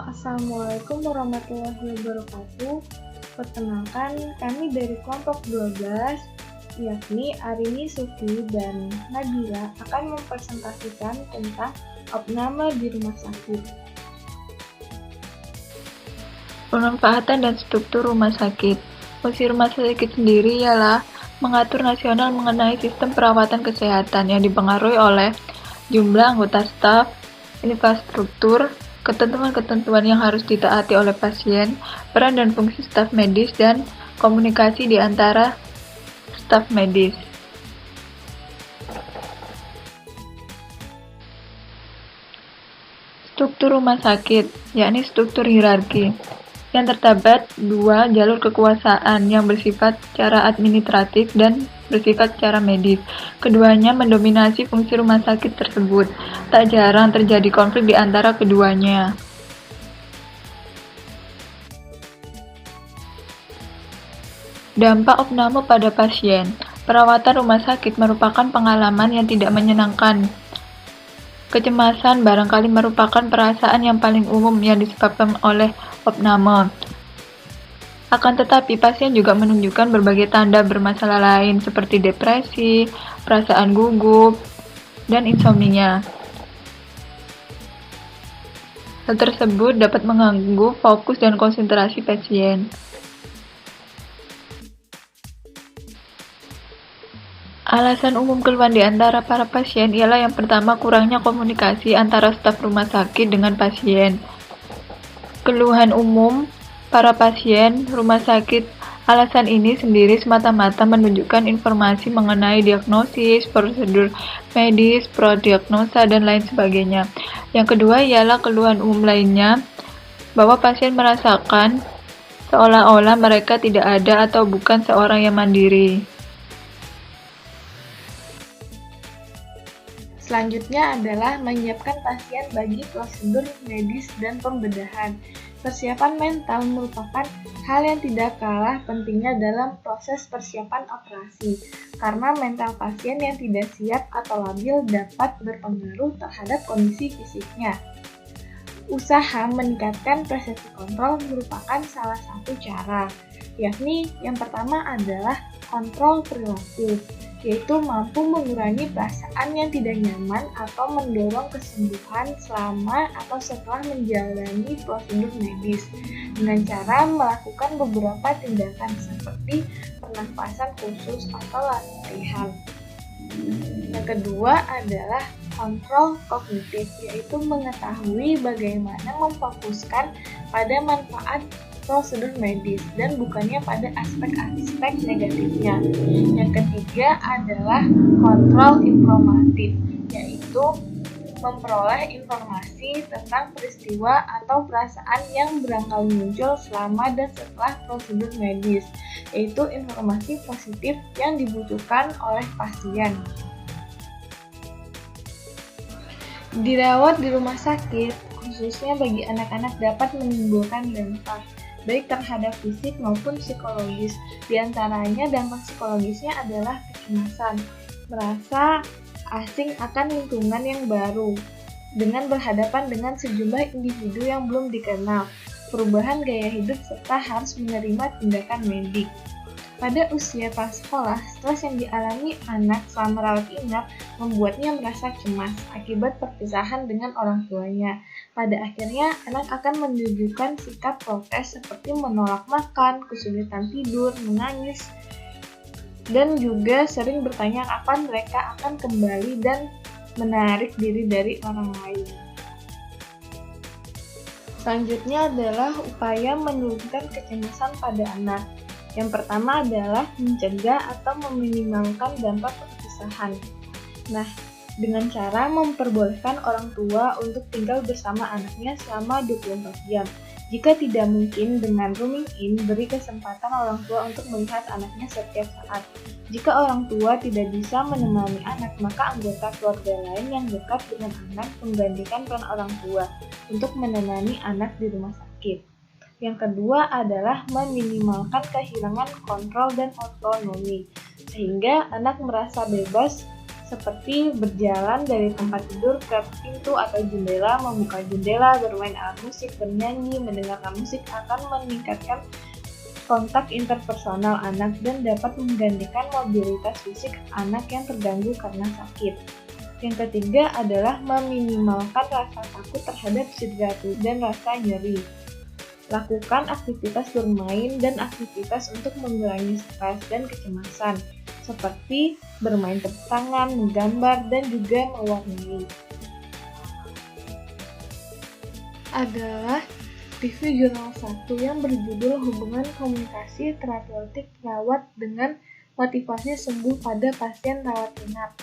Assalamualaikum warahmatullahi wabarakatuh. Perkenalkan, kami dari kelompok 12, yakni Arini, Sufi, dan Nabila akan mempresentasikan tentang opname di rumah sakit. Pemanfaatan dan struktur rumah sakit. Fungsi rumah sakit sendiri ialah mengatur nasional mengenai sistem perawatan kesehatan yang dipengaruhi oleh jumlah anggota staf, infrastruktur, ketentuan-ketentuan yang harus ditaati oleh pasien, peran dan fungsi staf medis, dan komunikasi di antara staf medis. Struktur rumah sakit, yakni struktur hierarki, yang terdapat dua jalur kekuasaan yang bersifat secara administratif dan bersifat secara medis. Keduanya mendominasi fungsi rumah sakit tersebut. Tak jarang terjadi konflik di antara keduanya. Dampak opname pada pasien. Perawatan rumah sakit merupakan pengalaman yang tidak menyenangkan. Kecemasan barangkali merupakan perasaan yang paling umum yang disebabkan oleh opname. Akan tetapi, pasien juga menunjukkan berbagai tanda bermasalah lain seperti depresi, perasaan gugup, dan insomnia. Hal tersebut dapat mengganggu fokus dan konsentrasi pasien. Alasan umum keluhan di antara para pasien ialah yang pertama, kurangnya komunikasi antara staf rumah sakit dengan pasien. Keluhan umum para pasien rumah sakit, alasan ini sendiri semata-mata menunjukkan informasi mengenai diagnosis, prosedur medis, prodiagnosa, dan lain sebagainya. Yang kedua ialah keluhan umum lainnya, bahwa pasien merasakan seolah-olah mereka tidak ada atau bukan seorang yang mandiri. Selanjutnya adalah menyiapkan pasien bagi prosedur medis dan pembedahan. Persiapan mental merupakan hal yang tidak kalah pentingnya dalam proses persiapan operasi, karena mental pasien yang tidak siap atau labil dapat berpengaruh terhadap kondisi fisiknya. Usaha meningkatkan persepsi kontrol merupakan salah satu cara, yakni yang pertama adalah kontrol perilaku, yaitu mampu mengurangi perasaan yang tidak nyaman atau mendorong kesembuhan selama atau setelah menjalani prosedur medis dengan cara melakukan beberapa tindakan seperti pernafasan khusus atau latihan. Yang kedua adalah kontrol kognitif, yaitu mengetahui bagaimana memfokuskan pada manfaat prosedur medis dan bukannya pada aspek-aspek negatifnya. Yang ketiga adalah kontrol informatif, yaitu memperoleh informasi tentang peristiwa atau perasaan yang barangkali muncul selama dan setelah prosedur medis, yaitu informasi positif yang dibutuhkan oleh pasien. Dirawat di rumah sakit, khususnya bagi anak-anak, dapat menimbulkan dampak baik terhadap fisik maupun psikologis. Di antaranya dampak psikologisnya adalah kecemasan, merasa asing akan lingkungan yang baru, dengan berhadapan dengan sejumlah individu yang belum dikenal, perubahan gaya hidup, serta harus menerima tindakan medik. Pada usia prasekolah, stres yang dialami anak selama rawat inap membuatnya merasa cemas akibat perpisahan dengan orang tuanya. Pada akhirnya, anak akan menunjukkan sikap protes seperti menolak makan, kesulitan tidur, menangis, dan juga sering bertanya kapan mereka akan kembali dan menarik diri dari orang lain. Selanjutnya adalah upaya menurunkan kecemasan pada anak. Yang pertama adalah mencegah atau meminimalkan dampak perpisahan. Nah, dengan cara memperbolehkan orang tua untuk tinggal bersama anaknya selama 24 jam. Jika tidak mungkin, dengan rooming in, beri kesempatan orang tua untuk melihat anaknya setiap saat. Jika orang tua tidak bisa menemani anak, maka anggota keluarga lain yang dekat dengan anak menggantikan peran orang tua untuk menemani anak di rumah sakit. Yang kedua adalah meminimalkan kehilangan kontrol dan otonomi, sehingga anak merasa bebas seperti berjalan dari tempat tidur ke pintu atau jendela, membuka jendela, bermain alat musik, bernyanyi, mendengarkan musik akan meningkatkan kontak interpersonal anak dan dapat menggantikan mobilitas fisik anak yang terganggu karena sakit. Yang ketiga adalah meminimalkan rasa takut terhadap cedera dan rasa nyeri. Lakukan aktivitas bermain dan aktivitas untuk mengurangi stres dan kecemasan, seperti bermain tepuk tangan, menggambar, dan juga mewarnai. Adalah review jurnal 1 yang berjudul Hubungan Komunikasi Terapeutik Perawat dengan Motivasi Sembuh pada Pasien Rawat Inap.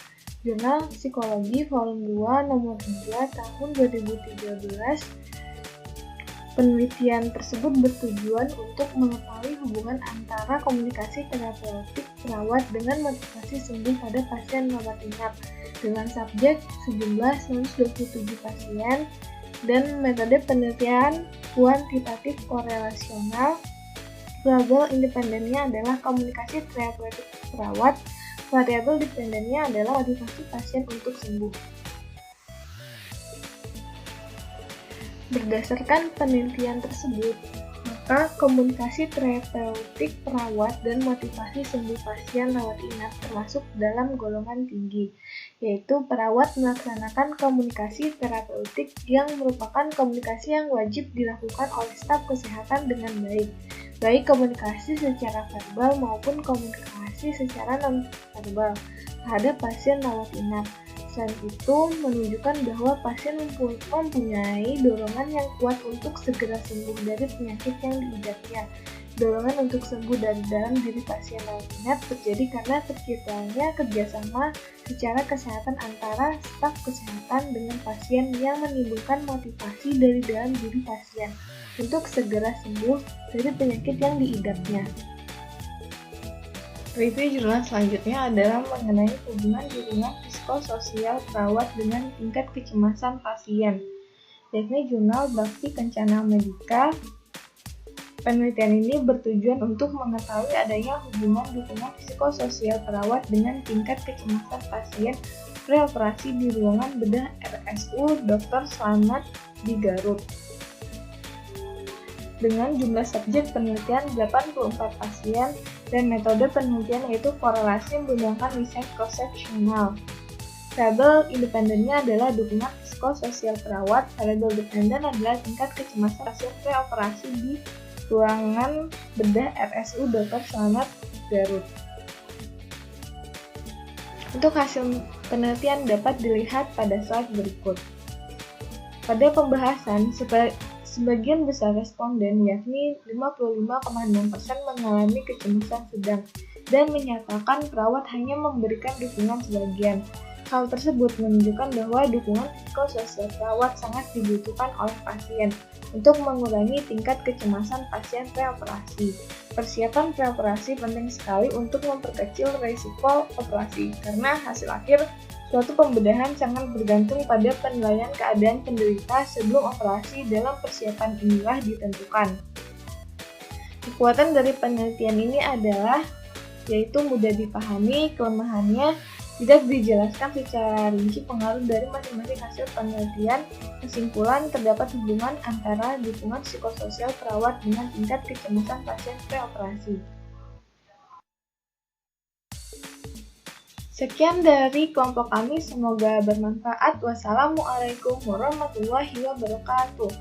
Jurnal Psikologi Volume 2 nomor 3 tahun 2013. Penelitian tersebut bertujuan untuk mengetahui hubungan antara komunikasi terapeutik perawat dengan motivasi sembuh pada pasien rawat inap dengan subjek sejumlah 127 pasien dan metode penelitian kuantitatif korelasional. Variabel independennya adalah komunikasi terapeutik perawat, variabel dependennya adalah motivasi pasien untuk sembuh. Berdasarkan penelitian tersebut, maka komunikasi terapeutik perawat dan motivasi sembuh pasien rawat inap termasuk dalam golongan tinggi, yaitu perawat melaksanakan komunikasi terapeutik yang merupakan komunikasi yang wajib dilakukan oleh staf kesehatan dengan baik, baik komunikasi secara verbal maupun komunikasi secara non-verbal terhadap pasien rawat inap. Selain itu, menunjukkan bahwa pasien mempunyai dorongan yang kuat untuk segera sembuh dari penyakit yang diidapnya. Dorongan untuk sembuh dari dalam diri pasien rawat inap terjadi karena terciptanya kerjasama secara kesehatan antara staf kesehatan dengan pasien yang menimbulkan motivasi dari dalam diri pasien untuk segera sembuh dari penyakit yang diidapnya. Review jurnal selanjutnya adalah mengenai hubungan dukungan psikososial perawat dengan tingkat kecemasan pasien, yakni jurnal Bakti Kencana Medika. Penelitian ini bertujuan untuk mengetahui adanya hubungan dukungan psikososial perawat dengan tingkat kecemasan pasien preoperasi di ruangan bedah RSU Dr. Slamet di Garut. Dengan jumlah subjek penelitian 84 pasien dan metode penelitian yaitu korelasi menggunakan riset cross-sectional. Variabel independennya adalah dukungan psikososial perawat, variabel dependen adalah tingkat kecemasan pasien preoperasi di ruangan bedah RSU Dr. Slamet Garut. Untuk hasil penelitian dapat dilihat pada slide berikut. Pada pembahasan, sebagian besar responden, yakni 55,6% mengalami kecemasan sedang dan menyatakan perawat hanya memberikan dukungan sebagian. Hal tersebut menunjukkan bahwa dukungan psikososial perawat sangat dibutuhkan oleh pasien untuk mengurangi tingkat kecemasan pasien preoperasi. Persiapan preoperasi penting sekali untuk memperkecil risiko operasi, karena hasil akhir suatu pembedahan sangat bergantung pada penilaian keadaan penderita sebelum operasi. Dalam persiapan inilah ditentukan. Kekuatan dari penelitian ini adalah yaitu mudah dipahami, kelemahannya tidak dijelaskan secara rinci pengaruh dari masing-masing hasil penelitian. Kesimpulan, terdapat hubungan antara dukungan psikososial perawat dengan tingkat kecemasan pasien preoperasi. Sekian dari kelompok kami, semoga bermanfaat. Wassalamualaikum warahmatullahi wabarakatuh.